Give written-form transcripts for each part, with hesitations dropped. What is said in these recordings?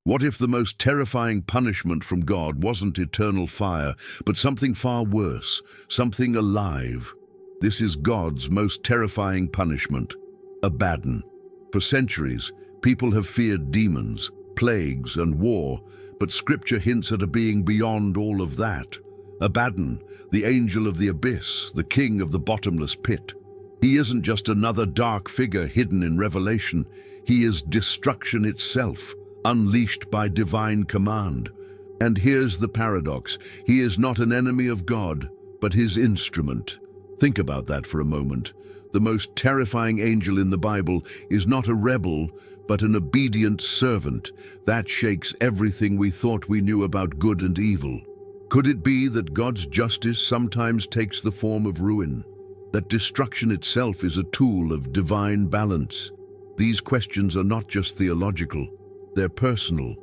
What if the most terrifying punishment from God wasn't eternal fire, but something far worse, something alive? This is God's most terrifying punishment, Abaddon. For centuries, people have feared demons, plagues, and war, but Scripture hints at a being beyond all of that. Abaddon, the angel of the abyss, the king of the bottomless pit. He isn't just another dark figure hidden in Revelation. He is destruction itself, unleashed by divine command. And here's the paradox. He is not an enemy of God, but his instrument. Think about that for a moment. The most terrifying angel in the Bible is not a rebel, but an obedient servant. That shakes everything we thought we knew about good and evil. Could it be that God's justice sometimes takes the form of ruin? That destruction itself is a tool of divine balance? These questions are not just theological, they're personal.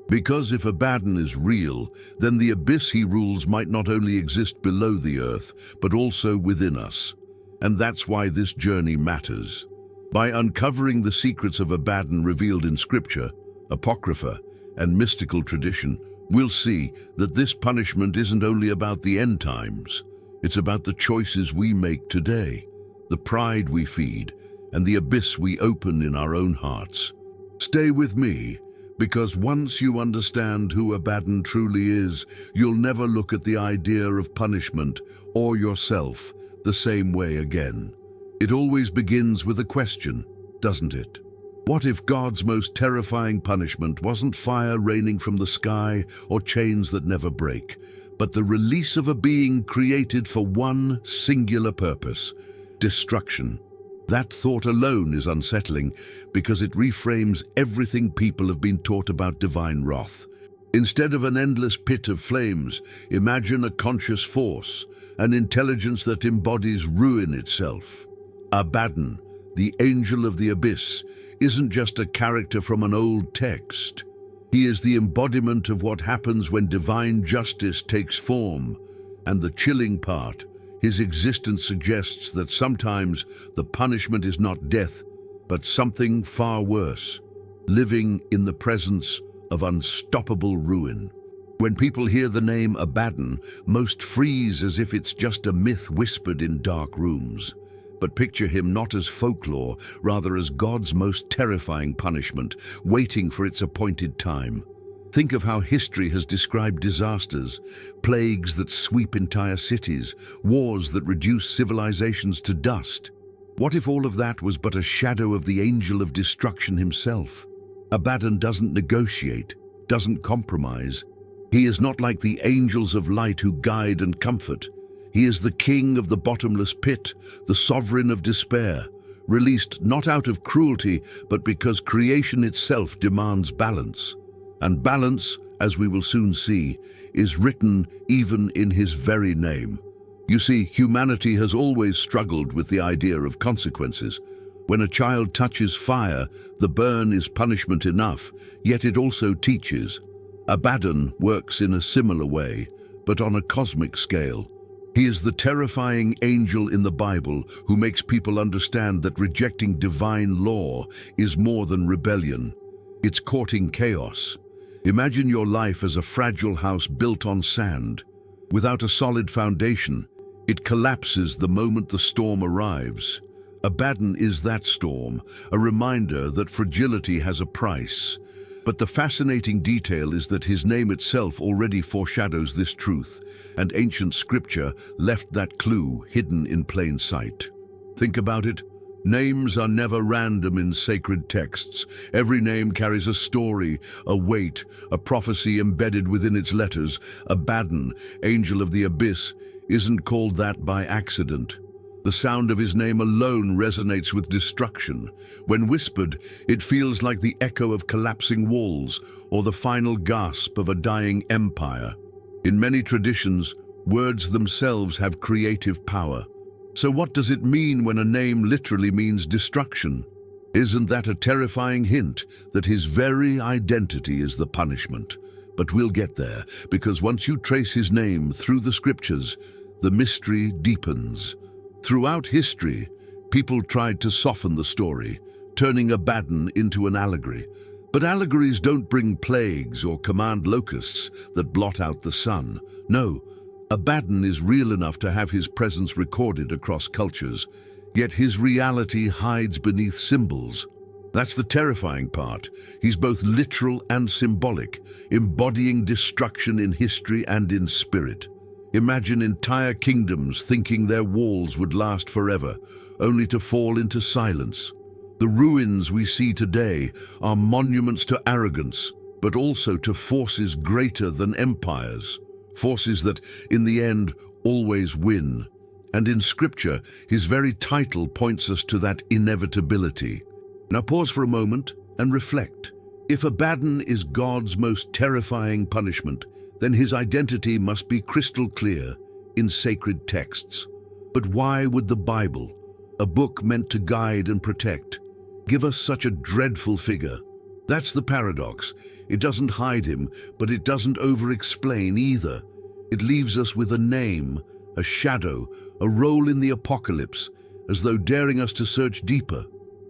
Because if Abaddon is real, then the abyss he rules might not only exist below the earth, but also within us. And that's why this journey matters. By uncovering the secrets of Abaddon revealed in Scripture, Apocrypha, and mystical tradition, we'll see that this punishment isn't only about the end times. It's about the choices we make today, the pride we feed, and the abyss we open in our own hearts. Stay with me, because once you understand who Abaddon truly is, you'll never look at the idea of punishment or yourself the same way again. It always begins with a question, doesn't it? What if God's most terrifying punishment wasn't fire raining from the sky or chains that never break, but the release of a being created for one singular purpose, destruction? That thought alone is unsettling because it reframes everything people have been taught about divine wrath. Instead of an endless pit of flames, imagine a conscious force, an intelligence that embodies ruin itself. Abaddon, the angel of the abyss, isn't just a character from an old text. He is the embodiment of what happens when divine justice takes form. And the chilling part, his existence suggests that sometimes the punishment is not death, but something far worse, living in the presence of unstoppable ruin. When people hear the name Abaddon, most freeze as if it's just a myth whispered in dark rooms. But picture him not as folklore, rather as God's most terrifying punishment, waiting for its appointed time. Think of how history has described disasters, plagues that sweep entire cities, wars that reduce civilizations to dust. What if all of that was but a shadow of the angel of destruction himself? Abaddon doesn't negotiate, doesn't compromise. He is not like the angels of light who guide and comfort. He is the king of the bottomless pit, the sovereign of despair, released not out of cruelty, but because creation itself demands balance. And balance, as we will soon see, is written even in his very name. You see, humanity has always struggled with the idea of consequences. When a child touches fire, the burn is punishment enough, yet it also teaches. Abaddon works in a similar way, but on a cosmic scale. He is the terrifying angel in the Bible who makes people understand that rejecting divine law is more than rebellion. It's courting chaos. Imagine your life as a fragile house built on sand. Without a solid foundation, it collapses the moment the storm arrives. Abaddon is that storm, a reminder that fragility has a price. But the fascinating detail is that his name itself already foreshadows this truth, and ancient scripture left that clue hidden in plain sight. Think about it. Names are never random in sacred texts. Every name carries a story, a weight, a prophecy embedded within its letters. Abaddon, angel of the abyss, isn't called that by accident. The sound of his name alone resonates with destruction. When whispered, it feels like the echo of collapsing walls or the final gasp of a dying empire. In many traditions, words themselves have creative power. So what does it mean when a name literally means destruction? Isn't that a terrifying hint that his very identity is the punishment? But we'll get there, because once you trace his name through the scriptures, the mystery deepens. Throughout history, people tried to soften the story, turning Abaddon into an allegory. But allegories don't bring plagues or command locusts that blot out the sun. No, Abaddon is real enough to have his presence recorded across cultures, yet his reality hides beneath symbols. That's the terrifying part. He's both literal and symbolic, embodying destruction in history and in spirit. Imagine entire kingdoms thinking their walls would last forever, only to fall into silence. The ruins we see today are monuments to arrogance, but also to forces greater than empires, forces that, in the end, always win. And in Scripture, his very title points us to that inevitability. Now pause for a moment and reflect. If Abaddon is God's most terrifying punishment, then his identity must be crystal clear in sacred texts. But why would the Bible, a book meant to guide and protect, give us such a dreadful figure? That's the paradox. It doesn't hide him, but it doesn't over-explain either. It leaves us with a name, a shadow, a role in the apocalypse, as though daring us to search deeper.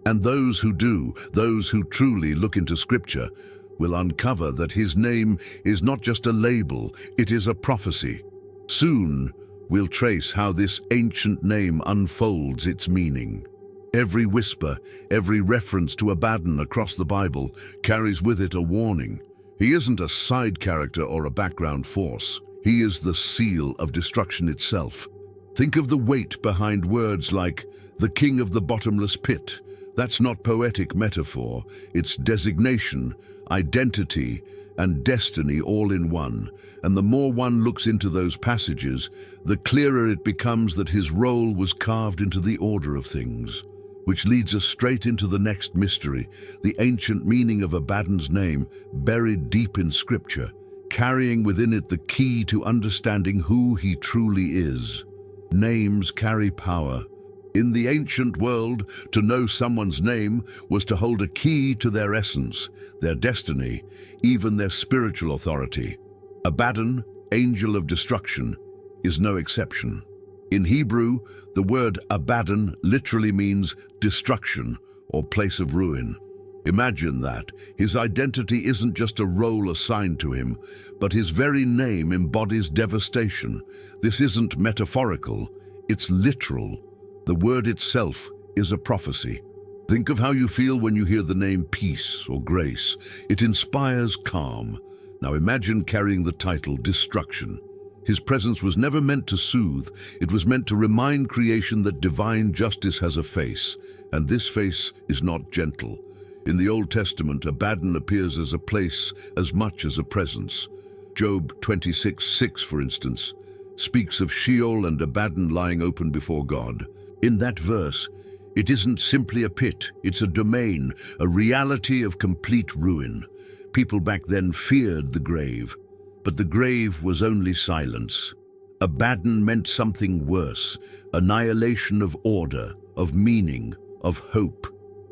And those who do, those who truly look into Scripture, will uncover that his name is not just a label, it is a prophecy. Soon, we'll trace how this ancient name unfolds its meaning. Every whisper, every reference to Abaddon across the Bible carries with it a warning. He isn't a side character or a background force. He is the seal of destruction itself. Think of the weight behind words like the king of the bottomless pit. That's not poetic metaphor, it's designation, identity, and destiny all in one. And the more one looks into those passages, the clearer it becomes that his role was carved into the order of things. Which leads us straight into the next mystery, the ancient meaning of Abaddon's name, buried deep in Scripture, carrying within it the key to understanding who he truly is. Names carry power. In the ancient world, to know someone's name was to hold a key to their essence, their destiny, even their spiritual authority. Abaddon, angel of destruction, is no exception. In Hebrew, the word Abaddon literally means destruction or place of ruin. Imagine that. His identity isn't just a role assigned to him, but his very name embodies devastation. This isn't metaphorical, it's literal. The word itself is a prophecy. Think of how you feel when you hear the name peace or grace. It inspires calm. Now imagine carrying the title destruction. His presence was never meant to soothe. It was meant to remind creation that divine justice has a face, and this face is not gentle. In the Old Testament, Abaddon appears as a place as much as a presence. Job 26:6, for instance, speaks of Sheol and Abaddon lying open before God. In that verse, it isn't simply a pit, it's a domain, a reality of complete ruin. People back then feared the grave, but the grave was only silence. Abaddon meant something worse, annihilation of order, of meaning, of hope.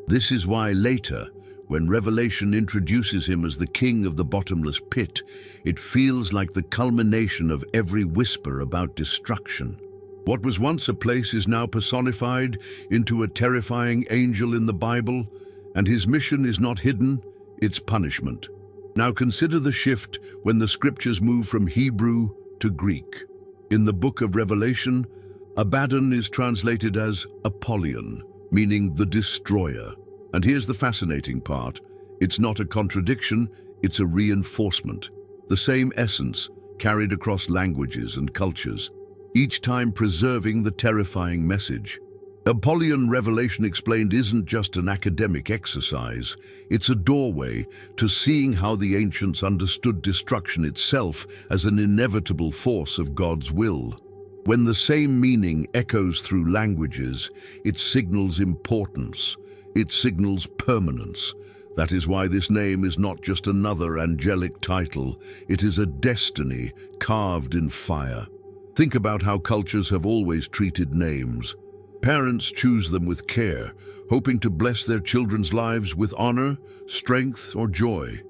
This is why later, when Revelation introduces him as the king of the bottomless pit, it feels like the culmination of every whisper about destruction. What was once a place is now personified into a terrifying angel in the Bible, and his mission is not hidden, it's punishment. Now consider the shift when the scriptures move from Hebrew to Greek. In the book of Revelation, Abaddon is translated as Apollyon, meaning the destroyer. And here's the fascinating part. It's not a contradiction, it's a reinforcement. The same essence, carried across languages and cultures, each time preserving the terrifying message. Apollyon, Revelation explained, isn't just an academic exercise. It's a doorway to seeing how the ancients understood destruction itself as an inevitable force of God's will. When the same meaning echoes through languages, it signals importance. It signals permanence. That is why this name is not just another angelic title. It is a destiny carved in fire. Think about how cultures have always treated names. Parents choose them with care, hoping to bless their children's lives with honor, strength, or joy.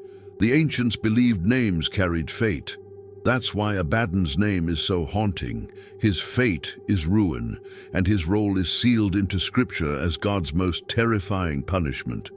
The ancients believed names carried fate. That's why Abaddon's name is so haunting. His fate is ruin, and his role is sealed into Scripture as God's most terrifying punishment.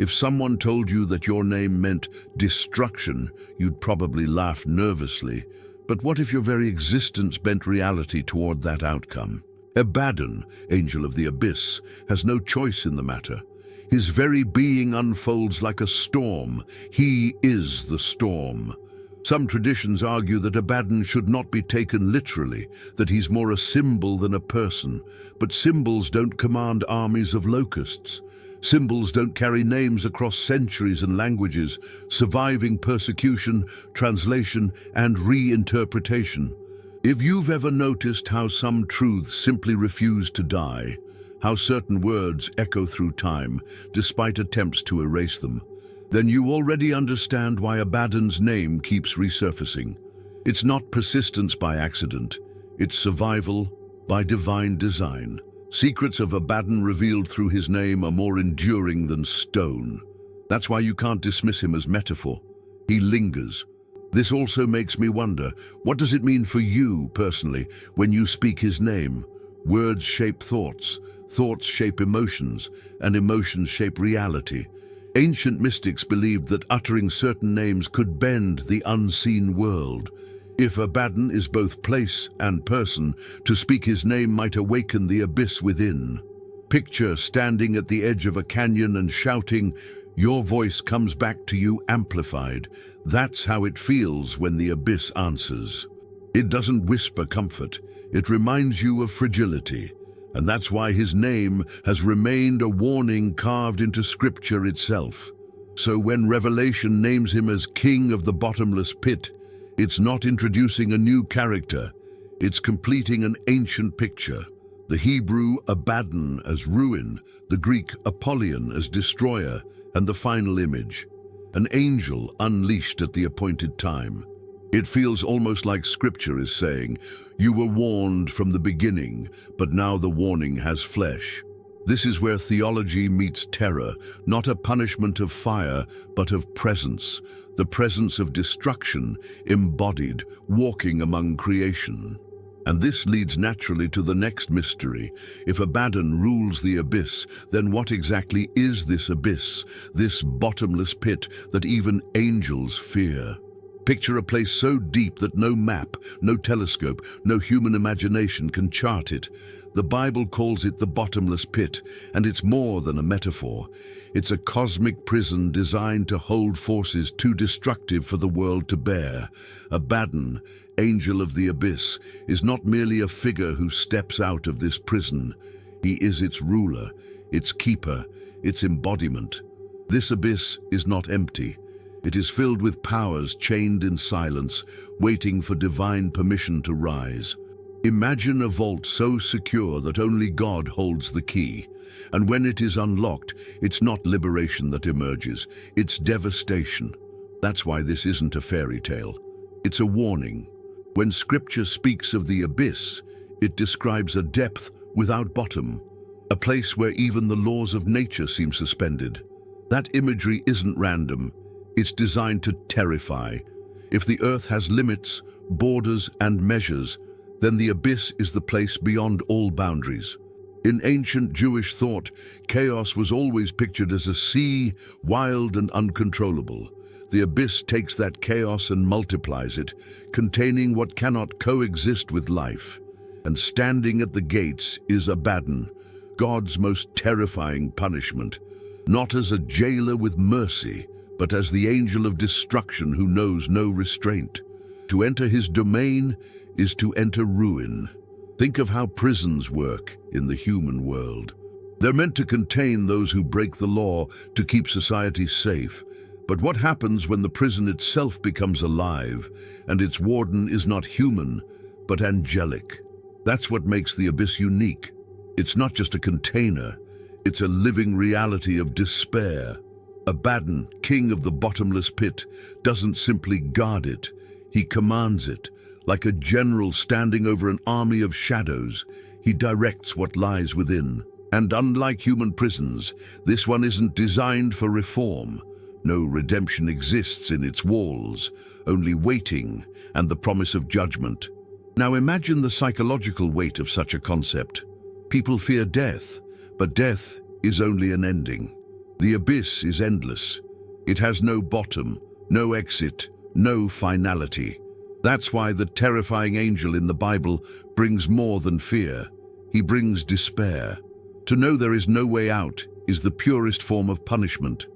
If someone told you that your name meant destruction, you'd probably laugh nervously. But what if your very existence bent reality toward that outcome? Abaddon, angel of the abyss, has no choice in the matter. His very being unfolds like a storm. He is the storm. Some traditions argue that Abaddon should not be taken literally, that he's more a symbol than a person. But symbols don't command armies of locusts. Symbols don't carry names across centuries and languages, surviving persecution, translation, and reinterpretation. If you've ever noticed how some truths simply refuse to die, how certain words echo through time, despite attempts to erase them, then you already understand why Abaddon's name keeps resurfacing. It's not persistence by accident, it's survival by divine design. Secrets of Abaddon revealed through his name are more enduring than stone. That's why you can't dismiss him as metaphor. He lingers. This also makes me wonder, what does it mean for you personally when you speak his name? Words shape thoughts, thoughts shape emotions, and emotions shape reality. Ancient mystics believed that uttering certain names could bend the unseen world. If Abaddon is both place and person, to speak his name might awaken the abyss within. Picture standing at the edge of a canyon and shouting, your voice comes back to you amplified. That's how it feels when the abyss answers. It doesn't whisper comfort, it reminds you of fragility. And that's why his name has remained a warning carved into scripture itself. So when Revelation names him as King of the Bottomless Pit, it's not introducing a new character, it's completing an ancient picture. The Hebrew Abaddon as ruin, the Greek Apollyon as destroyer, and the final image, an angel unleashed at the appointed time. It feels almost like scripture is saying, you were warned from the beginning, but now the warning has flesh. This is where theology meets terror, not a punishment of fire, but of presence, the presence of destruction, embodied, walking among creation. And this leads naturally to the next mystery. If Abaddon rules the abyss, then what exactly is this abyss, this bottomless pit that even angels fear? Picture a place so deep that no map, no telescope, no human imagination can chart it. The Bible calls it the bottomless pit, and it's more than a metaphor. It's a cosmic prison designed to hold forces too destructive for the world to bear. Abaddon, angel of the abyss, is not merely a figure who steps out of this prison. He is its ruler, its keeper, its embodiment. This abyss is not empty. It is filled with powers chained in silence, waiting for divine permission to rise. Imagine a vault so secure that only God holds the key. And when it is unlocked, it's not liberation that emerges, it's devastation. That's why this isn't a fairy tale. It's a warning. When Scripture speaks of the abyss, it describes a depth without bottom, a place where even the laws of nature seem suspended. That imagery isn't random. It's designed to terrify. If the earth has limits, borders, and measures, then the abyss is the place beyond all boundaries. In ancient Jewish thought, chaos was always pictured as a sea, wild and uncontrollable. The abyss takes that chaos and multiplies it, containing what cannot coexist with life. And standing at the gates is Abaddon, God's most terrifying punishment, not as a jailer with mercy, but as the angel of destruction who knows no restraint. To enter his domain is to enter ruin. Think of how prisons work in the human world. They're meant to contain those who break the law, to keep society safe. But what happens when the prison itself becomes alive, and its warden is not human, but angelic? That's what makes the abyss unique. It's not just a container, it's a living reality of despair. Abaddon, king of the bottomless pit, doesn't simply guard it, he commands it. Like a general standing over an army of shadows, he directs what lies within. And unlike human prisons, this one isn't designed for reform. No redemption exists in its walls, only waiting and the promise of judgment. Now imagine the psychological weight of such a concept. People fear death, but death is only an ending. The abyss is endless. It has no bottom, no exit, no finality. That's why the terrifying angel in the Bible brings more than fear. He brings despair. To know there is no way out is the purest form of punishment.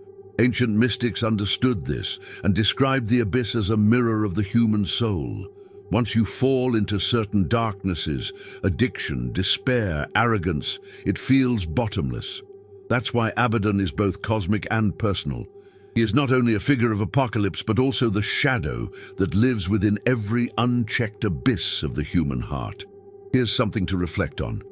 Ancient mystics understood this and described the abyss as a mirror of the human soul. Once you fall into certain darknesses, addiction, despair, arrogance, it feels bottomless. That's why Abaddon is both cosmic and personal. He is not only a figure of apocalypse, but also the shadow that lives within every unchecked abyss of the human heart. Here's something to reflect on.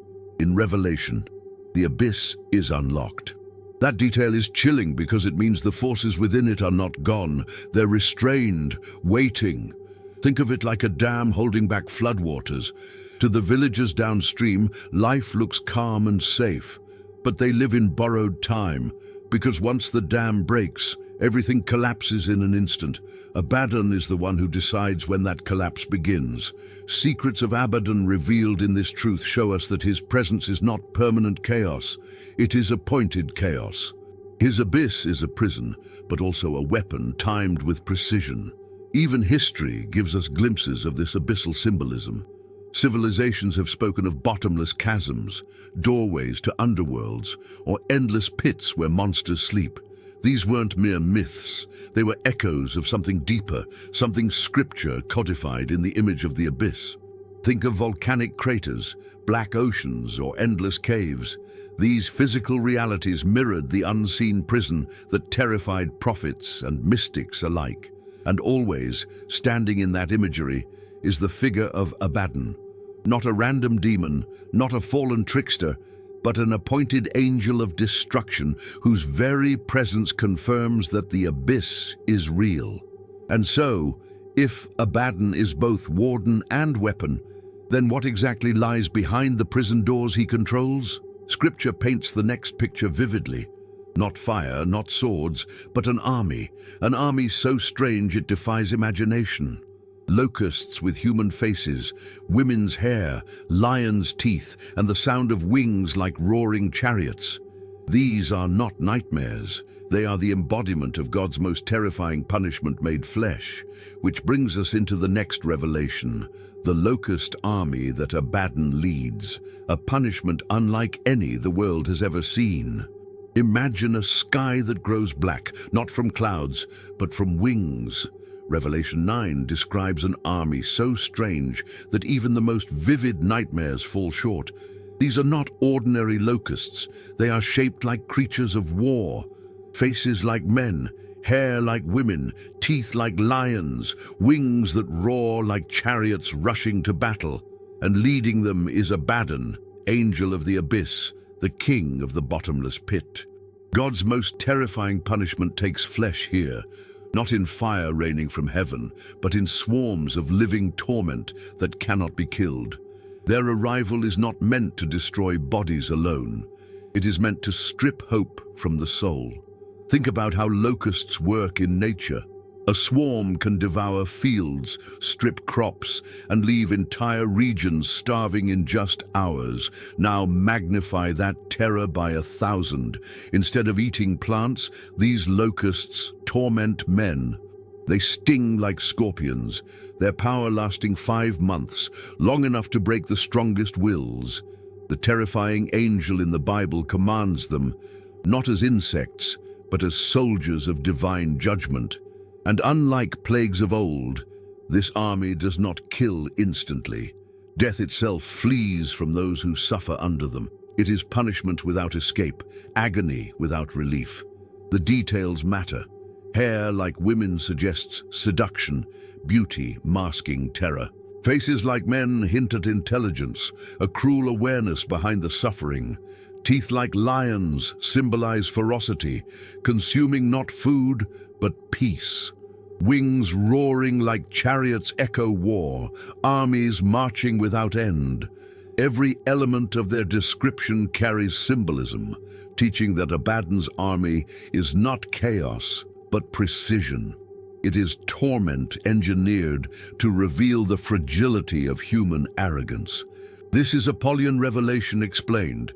In Revelation, the abyss is unlocked. That detail is chilling because it means the forces within it are not gone. They're restrained, waiting. Think of it like a dam holding back floodwaters. To the villagers downstream, life looks calm and safe, but they live in borrowed time, because once the dam breaks, everything collapses in an instant. Abaddon is the one who decides when that collapse begins. Secrets of Abaddon revealed in this truth show us that his presence is not permanent chaos. It is appointed chaos. His abyss is a prison, but also a weapon timed with precision. Even history gives us glimpses of this abyssal symbolism. Civilizations have spoken of bottomless chasms, doorways to underworlds, or endless pits where monsters sleep. These weren't mere myths. They were echoes of something deeper, something scripture codified in the image of the abyss. Think of volcanic craters, black oceans, or endless caves. These physical realities mirrored the unseen prison that terrified prophets and mystics alike. And always, standing in that imagery, is the figure of Abaddon. Not a random demon, not a fallen trickster, but an appointed angel of destruction whose very presence confirms that the abyss is real. And so, if Abaddon is both warden and weapon, then what exactly lies behind the prison doors he controls? Scripture paints the next picture vividly. Not fire, not swords, but an army so strange it defies imagination. Locusts with human faces, women's hair, lions' teeth, and the sound of wings like roaring chariots. These are not nightmares. They are the embodiment of God's most terrifying punishment made flesh, which brings us into the next revelation, the locust army that Abaddon leads, a punishment unlike any the world has ever seen. Imagine a sky that grows black, not from clouds, but from wings. Revelation 9 describes an army so strange that even the most vivid nightmares fall short. These are not ordinary locusts. They are shaped like creatures of war. Faces like men, hair like women, teeth like lions, wings that roar like chariots rushing to battle. And leading them is Abaddon, angel of the abyss, the king of the bottomless pit. God's most terrifying punishment takes flesh here, not in fire raining from heaven, but in swarms of living torment that cannot be killed. Their arrival is not meant to destroy bodies alone. It is meant to strip hope from the soul. Think about how locusts work in nature. A swarm can devour fields, strip crops, and leave entire regions starving in just hours. Now magnify that terror by 1,000. Instead of eating plants, these locusts torment men. They sting like scorpions, their power lasting 5 months, long enough to break the strongest wills. The terrifying angel in the Bible commands them, not as insects, but as soldiers of divine judgment. And unlike plagues of old, this army does not kill instantly. Death itself flees from those who suffer under them. It is punishment without escape, agony without relief. The details matter. Hair like women suggests seduction, beauty masking terror. Faces like men hint at intelligence, a cruel awareness behind the suffering. Teeth like lions symbolize ferocity, consuming not food, but peace. Wings roaring like chariots echo war, armies marching without end. Every element of their description carries symbolism, teaching that Abaddon's army is not chaos, but precision. It is torment engineered to reveal the fragility of human arrogance. This is Apollyon revelation explained.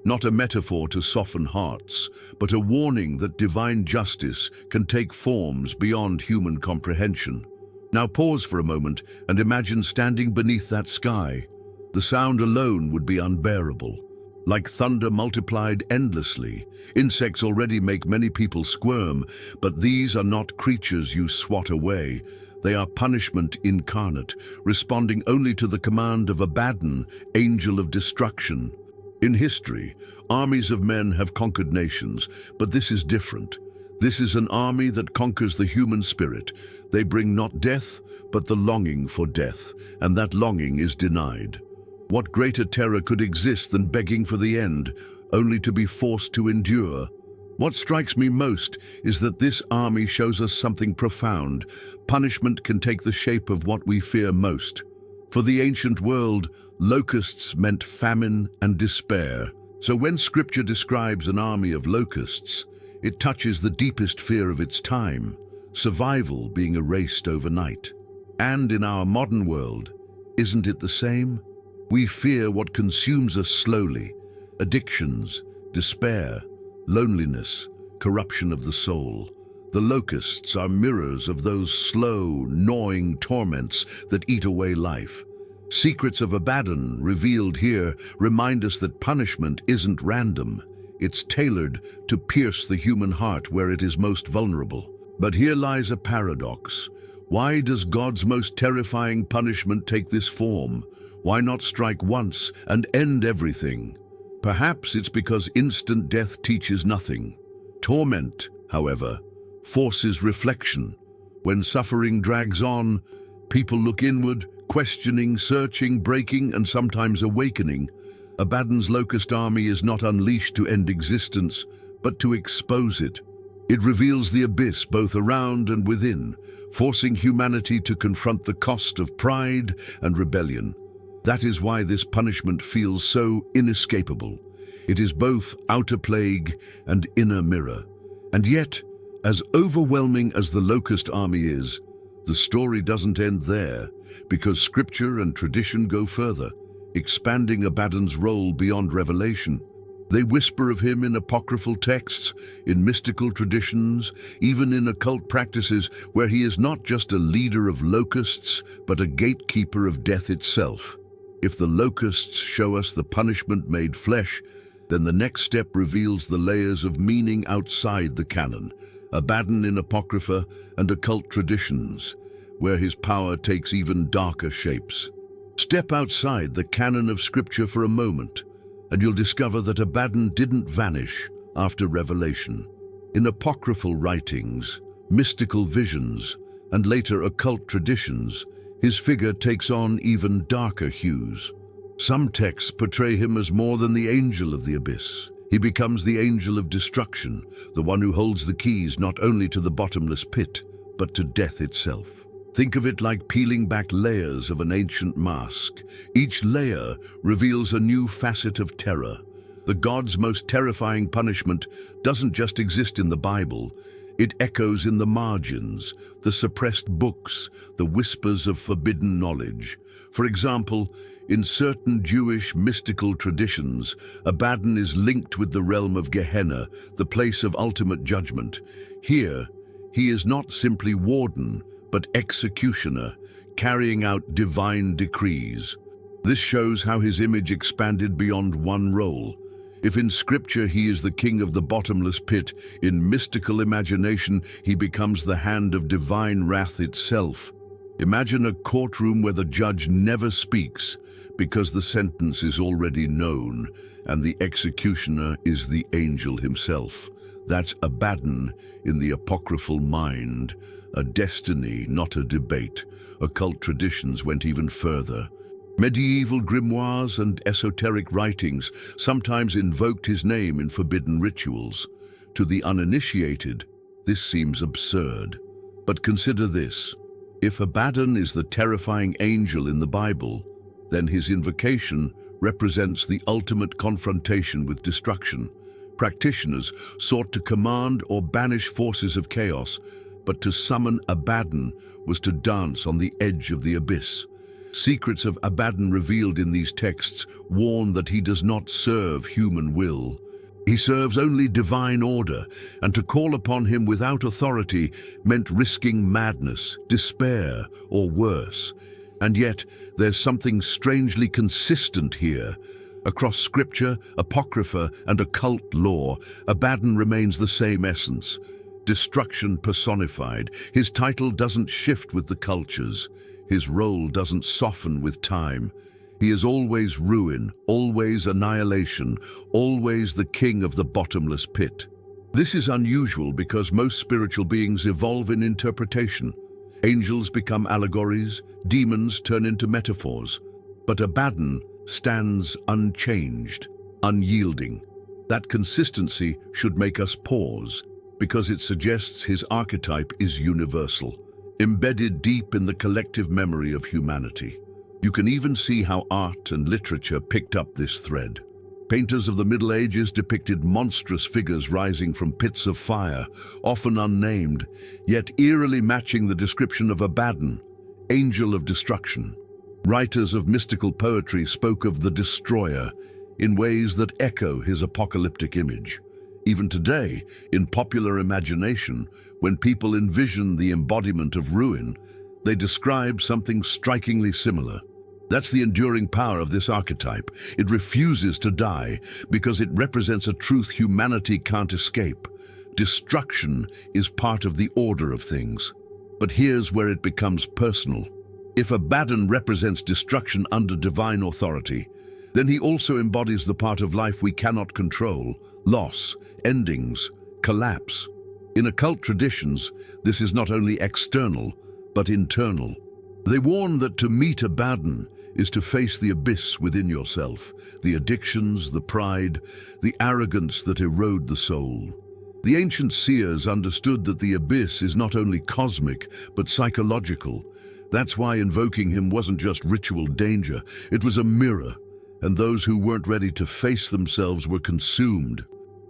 not a metaphor to soften hearts, but a warning that divine justice can take forms beyond human comprehension. Now pause for a moment and imagine standing beneath that sky. The sound alone would be unbearable. Like thunder multiplied endlessly, insects already make many people squirm, but these are not creatures you swat away. They are punishment incarnate, responding only to the command of Abaddon, angel of destruction. In history, armies of men have conquered nations, but this is different. This is an army that conquers the human spirit. They bring not death, but the longing for death, and that longing is denied. What greater terror could exist than begging for the end, only to be forced to endure? What strikes me most is that this army shows us something profound. Punishment can take the shape of what we fear most. For the ancient world, locusts meant famine and despair. So when Scripture describes an army of locusts, it touches the deepest fear of its time, survival being erased overnight. And in our modern world, isn't it the same? We fear what consumes us slowly: addictions, despair, loneliness, corruption of the soul. The locusts are mirrors of those slow, gnawing torments that eat away life. Secrets of Abaddon, revealed here, remind us that punishment isn't random. It's tailored to pierce the human heart where it is most vulnerable. But here lies a paradox. Why does God's most terrifying punishment take this form? Why not strike once and end everything? Perhaps it's because instant death teaches nothing. Torment, however, forces reflection. When suffering drags on, people look inward, questioning, searching, breaking, and sometimes awakening. Abaddon's locust army is not unleashed to end existence, but to expose it. It reveals the abyss both around and within, forcing humanity to confront the cost of pride and rebellion. That is why this punishment feels so inescapable. It is both outer plague and inner mirror. And yet, as overwhelming as the locust army is, the story doesn't end there, because Scripture and tradition go further, expanding Abaddon's role beyond revelation. They whisper of him in apocryphal texts, in mystical traditions, even in occult practices, where he is not just a leader of locusts, but a gatekeeper of death itself. If the locusts show us the punishment made flesh, then the next step reveals the layers of meaning outside the canon, Abaddon in apocrypha and occult traditions, where his power takes even darker shapes. Step outside the canon of Scripture for a moment, and you'll discover that Abaddon didn't vanish after revelation. In apocryphal writings, mystical visions, and later occult traditions, his figure takes on even darker hues. Some texts portray him as more than the angel of the abyss. He becomes the angel of destruction, the one who holds the keys not only to the bottomless pit, but to death itself. Think of it like peeling back layers of an ancient mask. Each layer reveals a new facet of terror. The God's most terrifying punishment doesn't just exist in the Bible. It echoes in the margins, the suppressed books, the whispers of forbidden knowledge. For example, in certain Jewish mystical traditions, Abaddon is linked with the realm of Gehenna, the place of ultimate judgment. Here, he is not simply warden, but executioner, carrying out divine decrees. This shows how his image expanded beyond one role. If in Scripture he is the king of the bottomless pit, in mystical imagination he becomes the hand of divine wrath itself. Imagine a courtroom where the judge never speaks because the sentence is already known, and the executioner is the angel himself. That's Abaddon in the apocryphal mind, a destiny, not a debate. Occult traditions went even further. Medieval grimoires and esoteric writings sometimes invoked his name in forbidden rituals. To the uninitiated, this seems absurd. But consider this. If Abaddon is the terrifying angel in the Bible, then his invocation represents the ultimate confrontation with destruction. Practitioners sought to command or banish forces of chaos, but to summon Abaddon was to dance on the edge of the abyss. Secrets of Abaddon revealed in these texts warn that he does not serve human will. He serves only divine order, and to call upon him without authority meant risking madness, despair, or worse. And yet, there's something strangely consistent here. Across scripture, apocrypha, and occult lore, Abaddon remains the same essence. Destruction personified. His title doesn't shift with the cultures. His role doesn't soften with time. He is always ruin, always annihilation, always the king of the bottomless pit. This is unusual because most spiritual beings evolve in interpretation. Angels become allegories, demons turn into metaphors. But Abaddon stands unchanged, unyielding. That consistency should make us pause, because it suggests his archetype is universal, embedded deep in the collective memory of humanity. You can even see how art and literature picked up this thread. Painters of the Middle Ages depicted monstrous figures rising from pits of fire, often unnamed, yet eerily matching the description of Abaddon, angel of destruction. Writers of mystical poetry spoke of the destroyer in ways that echo his apocalyptic image. Even today, in popular imagination, when people envision the embodiment of ruin, they describe something strikingly similar. That's the enduring power of this archetype. It refuses to die because it represents a truth humanity can't escape. Destruction is part of the order of things. But here's where it becomes personal. If Abaddon represents destruction under divine authority, then he also embodies the part of life we cannot control: loss, endings, collapse. In occult traditions, this is not only external, but internal. They warn that to meet Abaddon is to face the abyss within yourself, the addictions, the pride, the arrogance that erode the soul. The ancient seers understood that the abyss is not only cosmic, but psychological. That's why invoking him wasn't just ritual danger, it was a mirror, and those who weren't ready to face themselves were consumed.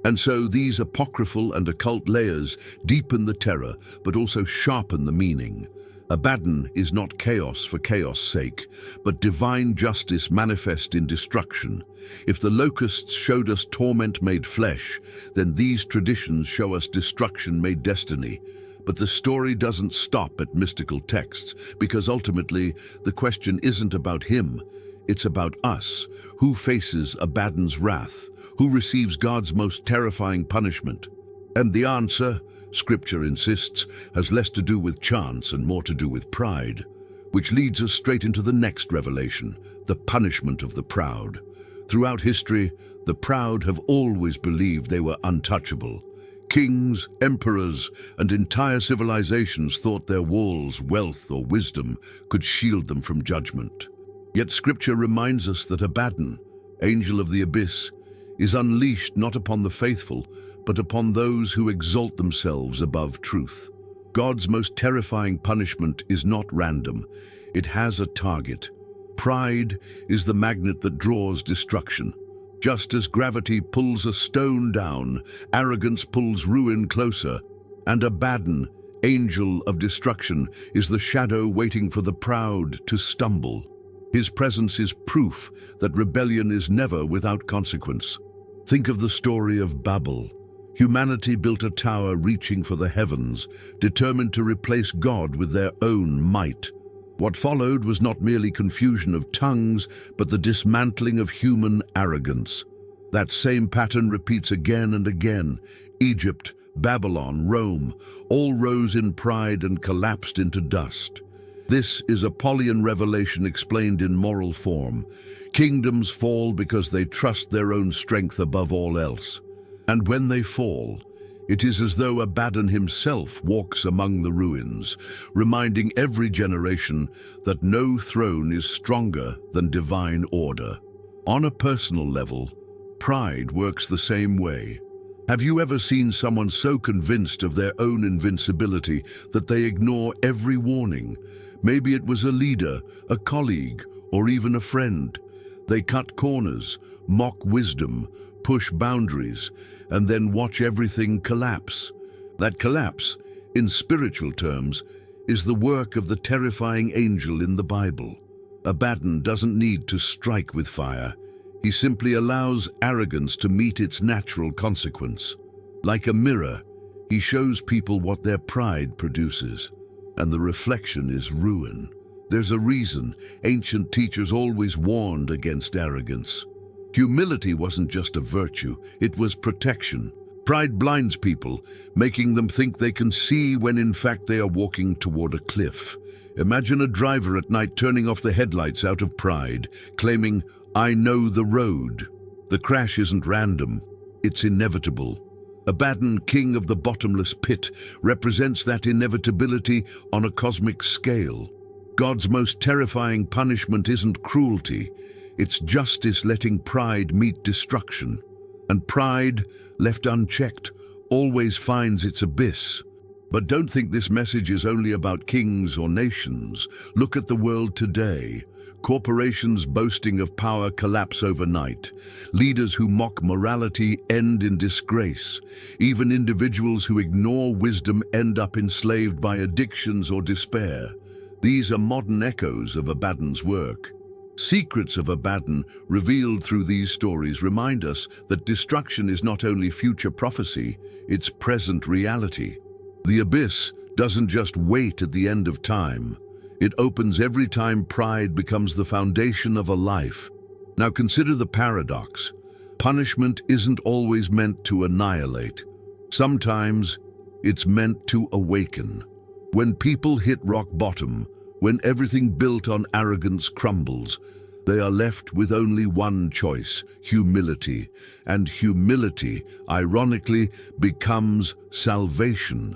And so these apocryphal and occult layers deepen the terror, but also sharpen the meaning. Abaddon is not chaos for chaos' sake, but divine justice manifest in destruction. If the locusts showed us torment made flesh, then these traditions show us destruction made destiny. But the story doesn't stop at mystical texts, because ultimately the question isn't about him, it's about us. Who faces Abaddon's wrath? Who receives God's most terrifying punishment? And the answer, Scripture insists, has less to do with chance and more to do with pride, which leads us straight into the next revelation, the punishment of the proud. Throughout history, the proud have always believed they were untouchable. Kings, emperors, and entire civilizations thought their walls, wealth, or wisdom could shield them from judgment. Yet Scripture reminds us that Abaddon, angel of the abyss, is unleashed not upon the faithful, but upon those who exalt themselves above truth. God's most terrifying punishment is not random. It has a target. Pride is the magnet that draws destruction. Just as gravity pulls a stone down, arrogance pulls ruin closer, and Abaddon, angel of destruction, is the shadow waiting for the proud to stumble. His presence is proof that rebellion is never without consequence. Think of the story of Babel. Humanity built a tower reaching for the heavens, determined to replace God with their own might. What followed was not merely confusion of tongues, but the dismantling of human arrogance. That same pattern repeats again and again. Egypt, Babylon, Rome, all rose in pride and collapsed into dust. This is a Pauline revelation explained in moral form. Kingdoms fall because they trust their own strength above all else. And when they fall, it is as though Abaddon himself walks among the ruins, reminding every generation that no throne is stronger than divine order. On a personal level, pride works the same way. Have you ever seen someone so convinced of their own invincibility that they ignore every warning? Maybe it was a leader, a colleague, or even a friend. They cut corners, mock wisdom, push boundaries, and then watch everything collapse. That collapse, in spiritual terms, is the work of the terrifying angel in the Bible. Abaddon doesn't need to strike with fire. He simply allows arrogance to meet its natural consequence. Like a mirror, he shows people what their pride produces, and the reflection is ruin. There's a reason ancient teachers always warned against arrogance. Humility wasn't just a virtue, it was protection. Pride blinds people, making them think they can see when in fact they are walking toward a cliff. Imagine a driver at night turning off the headlights out of pride, claiming, "I know the road." The crash isn't random, it's inevitable. Abaddon, king of the bottomless pit, represents that inevitability on a cosmic scale. God's most terrifying punishment isn't cruelty, it's justice letting pride meet destruction. And pride, left unchecked, always finds its abyss. But don't think this message is only about kings or nations. Look at the world today. Corporations boasting of power collapse overnight. Leaders who mock morality end in disgrace. Even individuals who ignore wisdom end up enslaved by addictions or despair. These are modern echoes of Abaddon's work. Secrets of Abaddon, revealed through these stories, remind us that destruction is not only future prophecy, it's present reality. The abyss doesn't just wait at the end of time. It opens every time pride becomes the foundation of a life. Now consider the paradox. Punishment isn't always meant to annihilate. Sometimes it's meant to awaken. When people hit rock bottom, when everything built on arrogance crumbles, they are left with only one choice: humility. And humility, ironically, becomes salvation.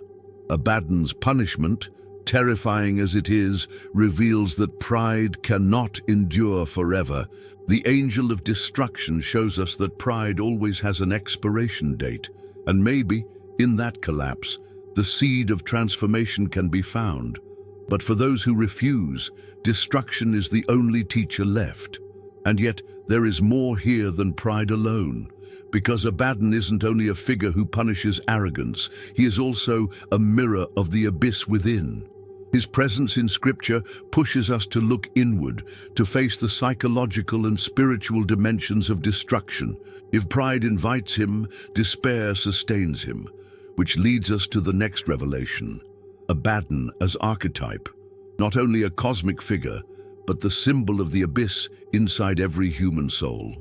Abaddon's punishment, terrifying as it is, reveals that pride cannot endure forever. The angel of destruction shows us that pride always has an expiration date, and maybe, in that collapse, the seed of transformation can be found. But for those who refuse, destruction is the only teacher left. And yet, there is more here than pride alone. Because Abaddon isn't only a figure who punishes arrogance, he is also a mirror of the abyss within. His presence in Scripture pushes us to look inward, to face the psychological and spiritual dimensions of destruction. If pride invites him, despair sustains him, which leads us to the next revelation. Abaddon as archetype, not only a cosmic figure, but the symbol of the abyss inside every human soul.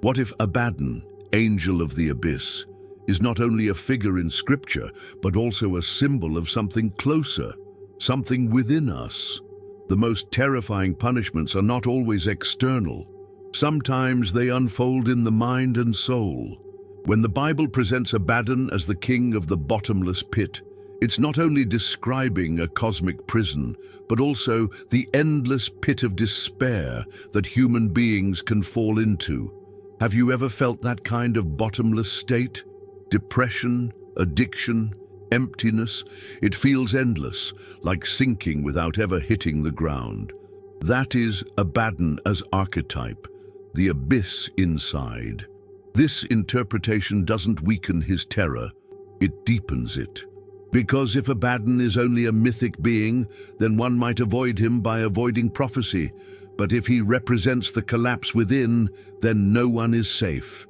What if Abaddon, angel of the abyss, is not only a figure in Scripture, but also a symbol of something closer, something within us? The most terrifying punishments are not always external. Sometimes they unfold in the mind and soul. When the Bible presents Abaddon as the king of the bottomless pit, it's not only describing a cosmic prison, but also the endless pit of despair that human beings can fall into. Have you ever felt that kind of bottomless state? Depression, addiction, emptiness. It feels endless, like sinking without ever hitting the ground. That is Abaddon as archetype, the abyss inside. This interpretation doesn't weaken his terror, it deepens it. Because if Abaddon is only a mythic being, then one might avoid him by avoiding prophecy. But if he represents the collapse within, then no one is safe.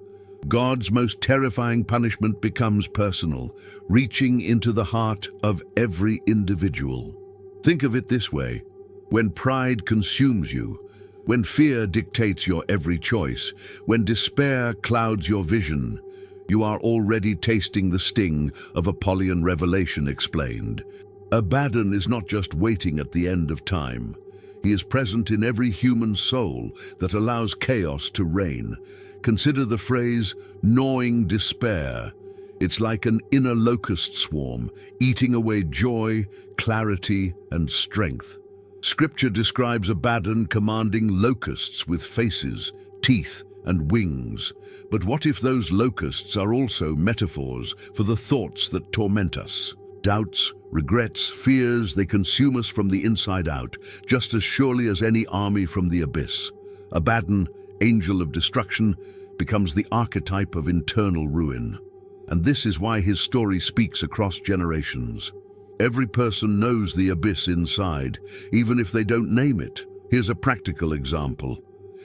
God's most terrifying punishment becomes personal, reaching into the heart of every individual. Think of it this way: when pride consumes you, when fear dictates your every choice, when despair clouds your vision, you are already tasting the sting of Apollyon revelation explained. Abaddon is not just waiting at the end of time. He is present in every human soul that allows chaos to reign. Consider the phrase, gnawing despair. It's like an inner locust swarm, eating away joy, clarity, and strength. Scripture describes Abaddon commanding locusts with faces, teeth, and wings. But what if those locusts are also metaphors for the thoughts that torment us? Doubts, regrets, fears, they consume us from the inside out, just as surely as any army from the abyss. Abaddon, angel of destruction, becomes the archetype of internal ruin. And this is why his story speaks across generations. Every person knows the abyss inside, even if they don't name it. Here's a practical example.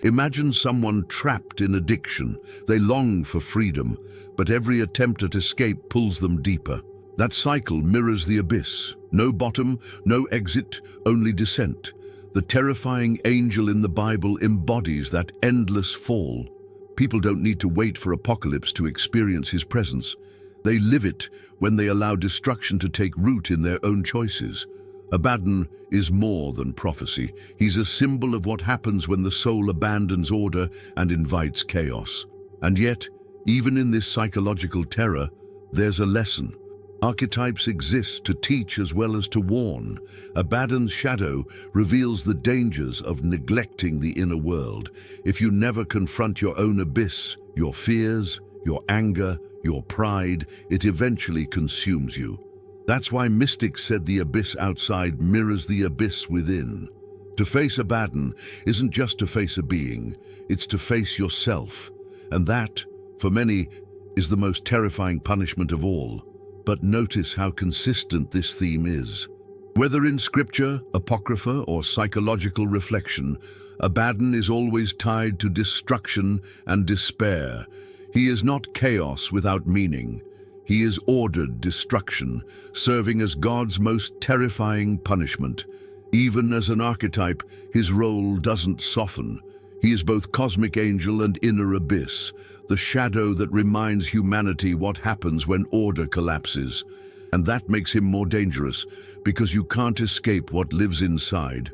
Imagine someone trapped in addiction. They long for freedom, but every attempt at escape pulls them deeper. That cycle mirrors the abyss. No bottom, no exit, only descent. The terrifying angel in the Bible embodies that endless fall. People don't need to wait for apocalypse to experience his presence. They live it when they allow destruction to take root in their own choices. Abaddon is more than prophecy. He's a symbol of what happens when the soul abandons order and invites chaos. And yet, even in this psychological terror, there's a lesson. Archetypes exist to teach as well as to warn. Abaddon's shadow reveals the dangers of neglecting the inner world. If you never confront your own abyss, your fears, your anger, your pride, it eventually consumes you. That's why mystics said the abyss outside mirrors the abyss within. To face Abaddon isn't just to face a being, it's to face yourself. And that, for many, is the most terrifying punishment of all. But notice how consistent this theme is. Whether in scripture, apocrypha, or psychological reflection, Abaddon is always tied to destruction and despair. He is not chaos without meaning. He is ordered destruction, serving as God's most terrifying punishment. Even as an archetype, his role doesn't soften. He is both cosmic angel and inner abyss, the shadow that reminds humanity what happens when order collapses. And that makes him more dangerous, because you can't escape what lives inside.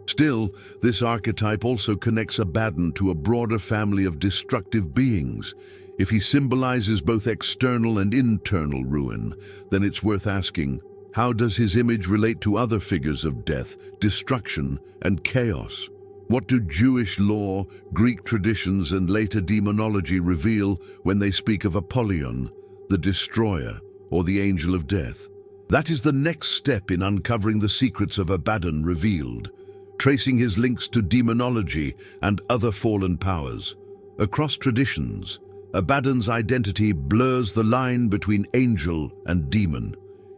Still, this archetype also connects Abaddon to a broader family of destructive beings. If he symbolizes both external and internal ruin, then it's worth asking, how does his image relate to other figures of death, destruction, and chaos? What do Jewish law, Greek traditions, and later demonology reveal when they speak of Apollyon, the destroyer, or the angel of death? That is the next step in uncovering the secrets of Abaddon revealed, tracing his links to demonology and other fallen powers. Across traditions, Abaddon's identity blurs the line between angel and demon.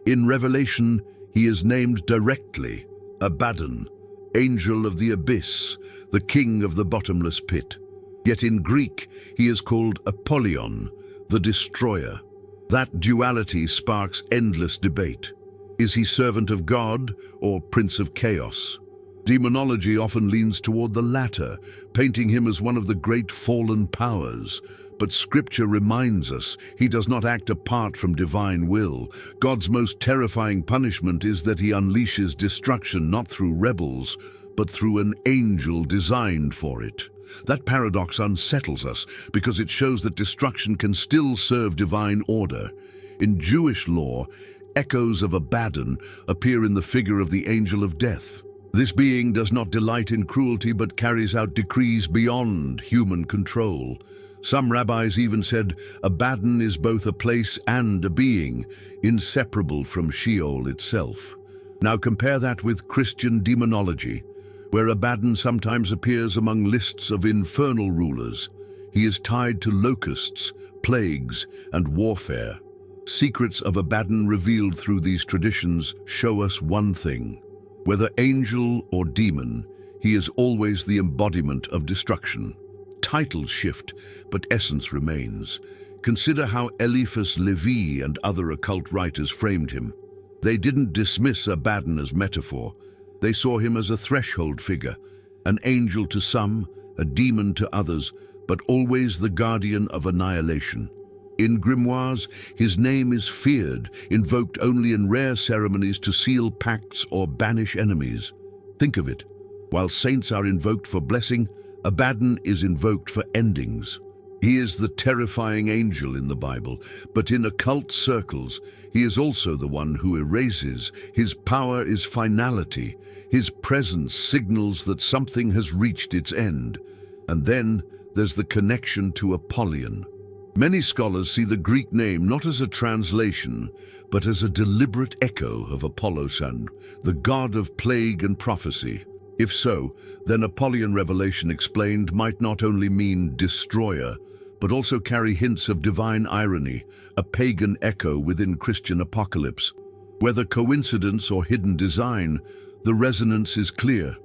In Revelation, he is named directly Abaddon, angel of the abyss, the king of the bottomless pit. Yet in Greek, he is called Apollyon, the destroyer. That duality sparks endless debate. Is he servant of God or prince of chaos? Demonology often leans toward the latter, painting him as one of the great fallen powers. But Scripture reminds us he does not act apart from divine will. God's most terrifying punishment is that he unleashes destruction not through rebels, but through an angel designed for it. That paradox unsettles us because it shows that destruction can still serve divine order. In Jewish law, echoes of Abaddon appear in the figure of the angel of death. This being does not delight in cruelty but carries out decrees beyond human control. Some rabbis even said Abaddon is both a place and a being, inseparable from Sheol itself. Now compare that with Christian demonology, where Abaddon sometimes appears among lists of infernal rulers. He is tied to locusts, plagues, and warfare. Secrets of Abaddon revealed through these traditions show us one thing. Whether angel or demon, he is always the embodiment of destruction. Titles shift, but essence remains. Consider how Eliphas Levi and other occult writers framed him. They didn't dismiss Abaddon as metaphor. They saw him as a threshold figure, an angel to some, a demon to others, but always the guardian of annihilation. In grimoires, his name is feared, invoked only in rare ceremonies to seal pacts or banish enemies. Think of it. While saints are invoked for blessing, Abaddon is invoked for endings. He is the terrifying angel in the Bible, but in occult circles, he is also the one who erases. His power is finality. His presence signals that something has reached its end. And then there's the connection to Apollyon. Many scholars see the Greek name not as a translation, but as a deliberate echo of Apollo-sun, the god of plague and prophecy. If so, then Apollyon revelation explained might not only mean destroyer, but also carry hints of divine irony, a pagan echo within Christian apocalypse. Whether coincidence or hidden design, the resonance is clear.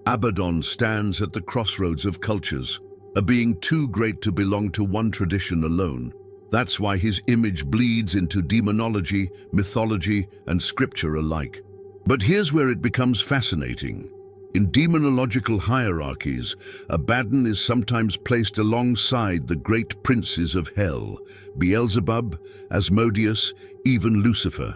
Abaddon stands at the crossroads of cultures, a being too great to belong to one tradition alone. That's why his image bleeds into demonology, mythology, and scripture alike. But here's where it becomes fascinating. In demonological hierarchies, Abaddon is sometimes placed alongside the great princes of hell, Beelzebub, Asmodeus, even Lucifer.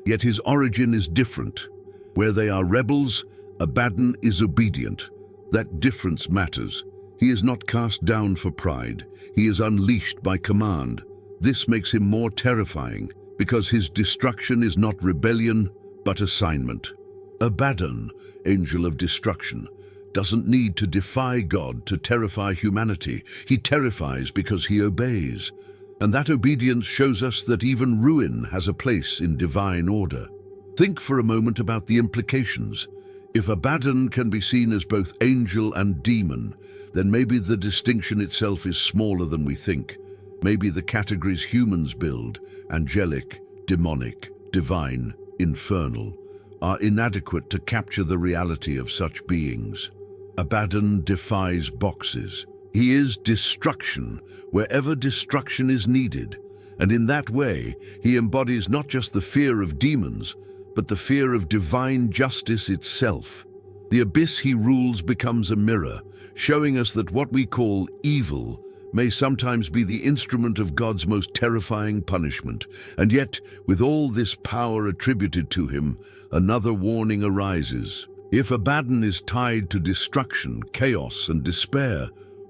Yet his origin is different. Where they are rebels, Abaddon is obedient. That difference matters. He is not cast down for pride. He is unleashed by command. This makes him more terrifying, because his destruction is not rebellion, but assignment. Abaddon, angel of destruction, doesn't need to defy God to terrify humanity. He terrifies because he obeys. And that obedience shows us that even ruin has a place in divine order. Think for a moment about the implications. If Abaddon can be seen as both angel and demon, then maybe the distinction itself is smaller than we think. Maybe the categories humans build, angelic, demonic, divine, infernal, are inadequate to capture the reality of such beings. Abaddon defies boxes. He is destruction wherever destruction is needed, and in that way he embodies not just the fear of demons, but the fear of divine justice itself. The abyss he rules becomes a mirror, showing us that what we call evil may sometimes be the instrument of God's most terrifying punishment. And yet, with all this power attributed to him, another warning arises. If Abaddon is tied to destruction, chaos, and despair,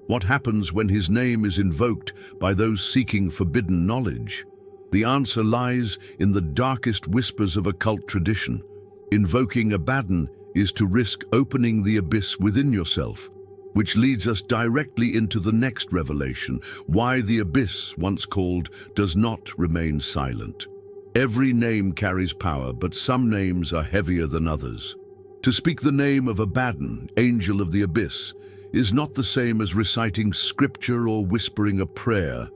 what happens when his name is invoked by those seeking forbidden knowledge? The answer lies in the darkest whispers of occult tradition. Invoking Abaddon is to risk opening the abyss within yourself, which leads us directly into the next revelation, why the abyss, once called, does not remain silent. Every name carries power, but some names are heavier than others. To speak the name of Abaddon, angel of the abyss, is not the same as reciting scripture or whispering a prayer.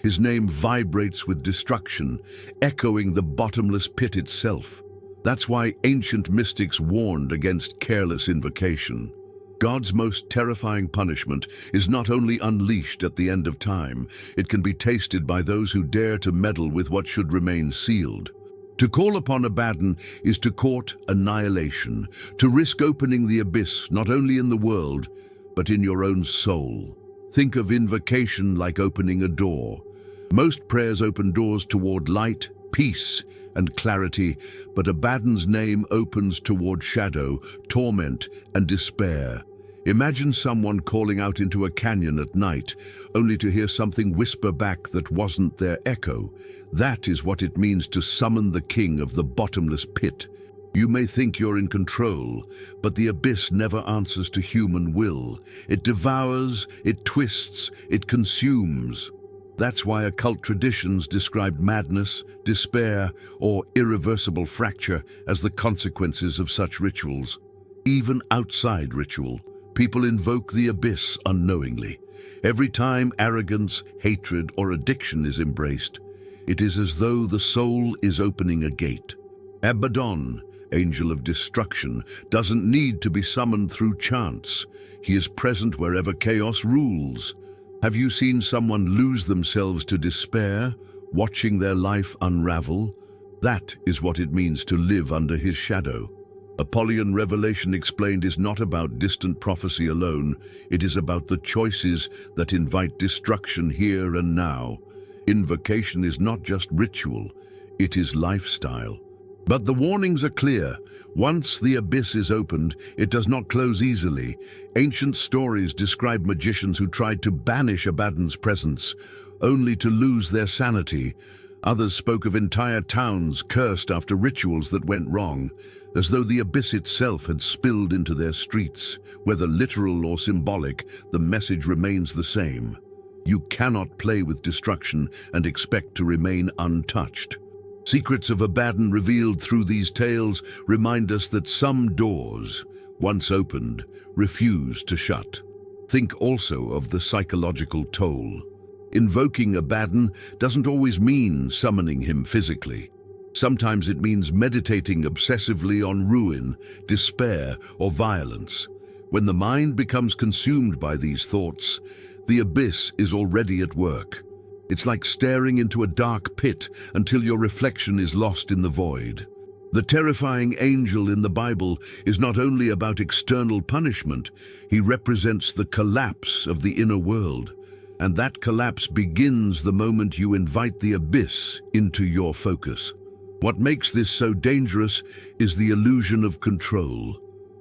His name vibrates with destruction, echoing the bottomless pit itself. That's why ancient mystics warned against careless invocation. God's most terrifying punishment is not only unleashed at the end of time, it can be tasted by those who dare to meddle with what should remain sealed. To call upon Abaddon is to court annihilation, to risk opening the abyss not only in the world, but in your own soul. Think of invocation like opening a door. Most prayers open doors toward light, peace, and clarity, but Abaddon's name opens toward shadow, torment, and despair. Imagine someone calling out into a canyon at night, only to hear something whisper back that wasn't their echo. That is what it means to summon the king of the bottomless pit. You may think you're in control, but the abyss never answers to human will. It devours, it twists, it consumes. That's why occult traditions describe madness, despair, or irreversible fracture as the consequences of such rituals. Even outside ritual, people invoke the abyss unknowingly. Every time arrogance, hatred, or addiction is embraced, it is as though the soul is opening a gate. Abaddon, angel of destruction, doesn't need to be summoned through chance. He is present wherever chaos rules. Have you seen someone lose themselves to despair, watching their life unravel? That is what it means to live under his shadow. Apollyon Revelation Explained is not about distant prophecy alone. It is about the choices that invite destruction here and now. Invocation is not just ritual, it is lifestyle. But the warnings are clear. Once the abyss is opened, it does not close easily. Ancient stories describe magicians who tried to banish Abaddon's presence, only to lose their sanity. Others spoke of entire towns cursed after rituals that went wrong, as though the abyss itself had spilled into their streets. Whether literal or symbolic, the message remains the same. You cannot play with destruction and expect to remain untouched. Secrets of Abaddon revealed through these tales remind us that some doors, once opened, refuse to shut. Think also of the psychological toll. Invoking Abaddon doesn't always mean summoning him physically. Sometimes it means meditating obsessively on ruin, despair, or violence. When the mind becomes consumed by these thoughts, the abyss is already at work. It's like staring into a dark pit until your reflection is lost in the void. The terrifying angel in the Bible is not only about external punishment, he represents the collapse of the inner world. And that collapse begins the moment you invite the abyss into your focus. What makes this so dangerous is the illusion of control.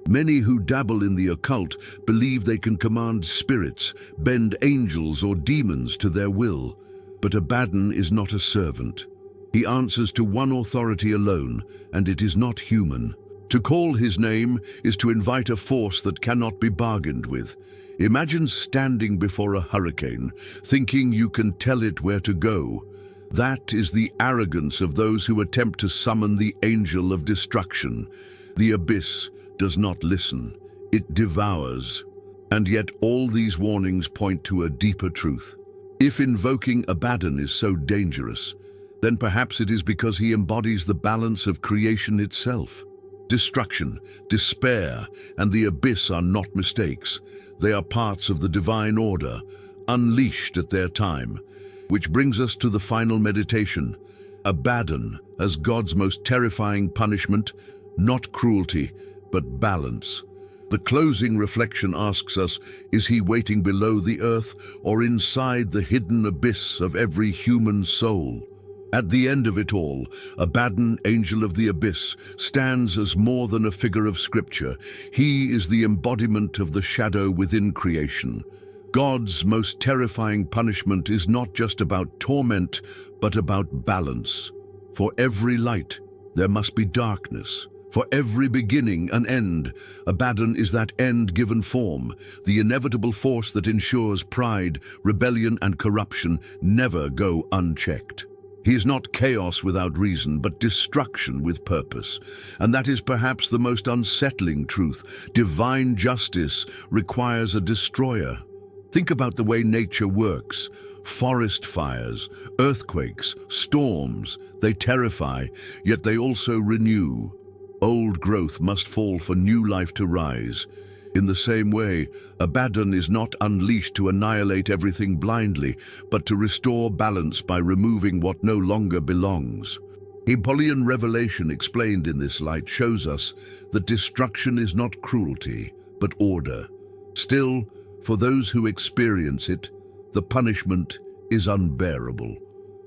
Many who dabble in the occult believe they can command spirits, bend angels or demons to their will. But Abaddon is not a servant. He answers to one authority alone, and it is not human. To call his name is to invite a force that cannot be bargained with. Imagine standing before a hurricane, thinking you can tell it where to go. That is the arrogance of those who attempt to summon the angel of destruction. The abyss does not listen, it devours. And yet all these warnings point to a deeper truth. If invoking Abaddon is so dangerous, then perhaps it is because he embodies the balance of creation itself. Destruction, despair, and the abyss are not mistakes. They are parts of the divine order, unleashed at their time. Which brings us to the final meditation. Abaddon as God's most terrifying punishment, not cruelty, but balance. The closing reflection asks us, is he waiting below the earth or inside the hidden abyss of every human soul? At the end of it all, Abaddon, angel of the abyss, stands as more than a figure of scripture. He is the embodiment of the shadow within creation. God's most terrifying punishment is not just about torment, but about balance. For every light, there must be darkness. For every beginning, an end. Abaddon is that end given form, the inevitable force that ensures pride, rebellion, and corruption never go unchecked. He is not chaos without reason, but destruction with purpose. And that is perhaps the most unsettling truth. Divine justice requires a destroyer. Think about the way nature works. Forest fires, earthquakes, storms, they terrify, yet they also renew. Old growth must fall for new life to rise. In the same way, Abaddon is not unleashed to annihilate everything blindly, but to restore balance by removing what no longer belongs. Apollyon revelation explained in this light shows us that destruction is not cruelty, but order. Still, for those who experience it, the punishment is unbearable.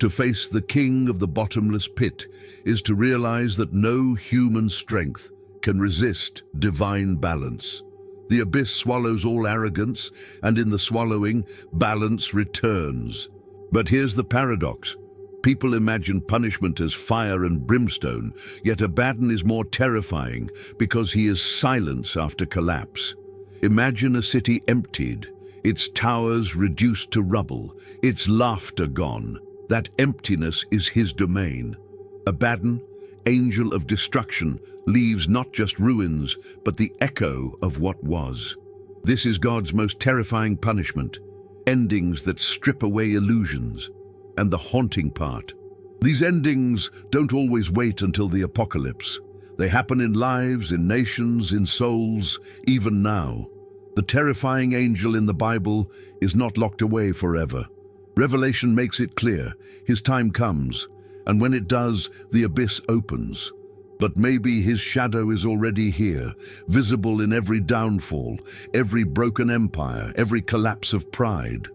To face the king of the bottomless pit is to realize that no human strength can resist divine balance. The abyss swallows all arrogance, and in the swallowing, balance returns. But here's the paradox. People imagine punishment as fire and brimstone, yet Abaddon is more terrifying because he is silence after collapse. Imagine a city emptied, its towers reduced to rubble, its laughter gone. That emptiness is his domain. Abaddon, angel of destruction, leaves not just ruins, but the echo of what was. This is God's most terrifying punishment, endings that strip away illusions. And the haunting part. These endings don't always wait until the apocalypse. They happen in lives, in nations, in souls, even now. The terrifying angel in the Bible is not locked away forever. Revelation makes it clear, his time comes, and when it does, the abyss opens. But maybe his shadow is already here, visible in every downfall, every broken empire, every collapse of pride.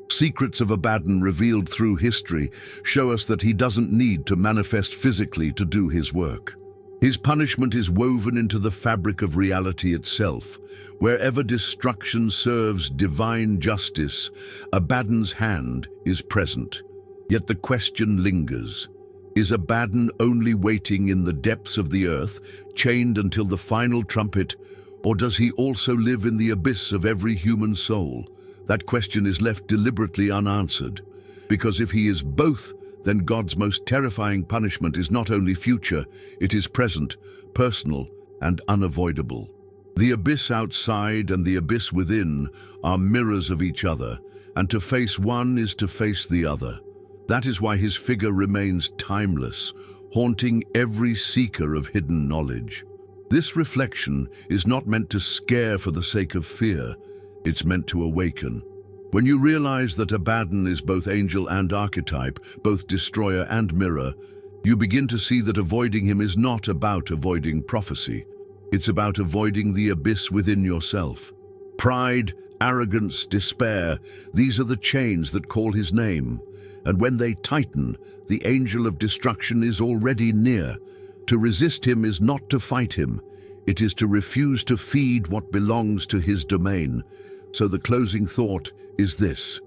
Secrets of Abaddon revealed through history show us that he doesn't need to manifest physically to do his work. His punishment is woven into the fabric of reality itself. Wherever destruction serves divine justice, Abaddon's hand is present. Yet the question lingers. Is Abaddon only waiting in the depths of the earth, chained until the final trumpet, or does he also live in the abyss of every human soul? That question is left deliberately unanswered, because if he is both, then God's most terrifying punishment is not only future, it is present, personal, and unavoidable. The abyss outside and the abyss within are mirrors of each other, and to face one is to face the other. That is why his figure remains timeless, haunting every seeker of hidden knowledge. This reflection is not meant to scare for the sake of fear, it's meant to awaken. When you realize that Abaddon is both angel and archetype, both destroyer and mirror, you begin to see that avoiding him is not about avoiding prophecy. It's about avoiding the abyss within yourself. Pride, arrogance, despair, these are the chains that call his name. And when they tighten, the angel of destruction is already near. To resist him is not to fight him. It is to refuse to feed what belongs to his domain. So the closing thought is this: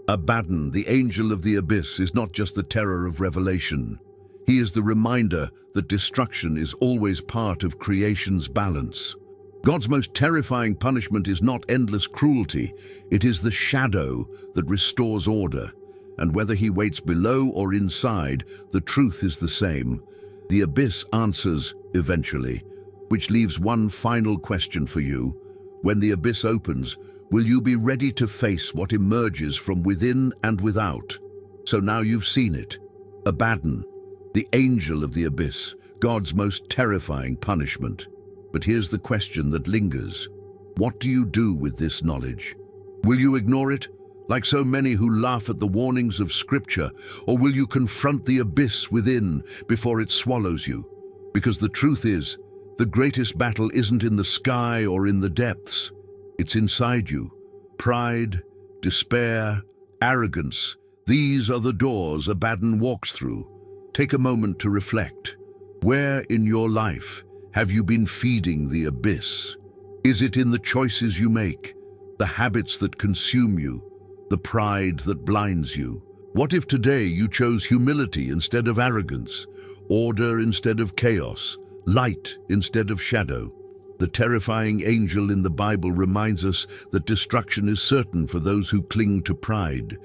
Abaddon, the angel of the abyss, is not just the terror of Revelation. He is the reminder that destruction is always part of creation's balance. God's most terrifying punishment is not endless cruelty, it is the shadow that restores order. And whether he waits below or inside, the truth is the same. The abyss answers eventually, which leaves one final question for you. When the abyss opens, will you be ready to face what emerges from within and without? So now you've seen it. Abaddon, the angel of the abyss, God's most terrifying punishment. But here's the question that lingers. What do you do with this knowledge? Will you ignore it, like so many who laugh at the warnings of Scripture, or will you confront the abyss within before it swallows you? Because the truth is, the greatest battle isn't in the sky or in the depths. It's inside you. Pride, despair, arrogance, these are the doors Abaddon walks through. Take a moment to reflect. Where in your life have you been feeding the abyss? Is it in the choices you make, the habits that consume you, the pride that blinds you? What if today you chose humility instead of arrogance, order instead of chaos, light instead of shadow? The terrifying angel in the Bible reminds us that destruction is certain for those who cling to pride.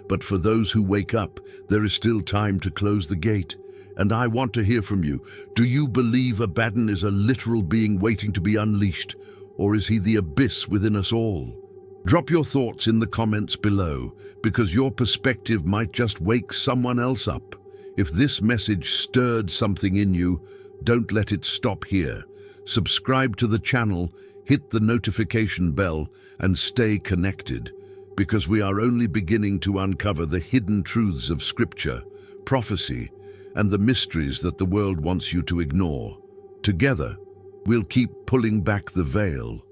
But for those who wake up, there is still time to close the gate. And I want to hear from you. Do you believe Abaddon is a literal being waiting to be unleashed, or is he the abyss within us all? Drop your thoughts in the comments below, because your perspective might just wake someone else up. If this message stirred something in you, don't let it stop here. Subscribe to the channel, hit the notification bell, and stay connected, because we are only beginning to uncover the hidden truths of Scripture, prophecy, and the mysteries that the world wants you to ignore. Together, we'll keep pulling back the veil.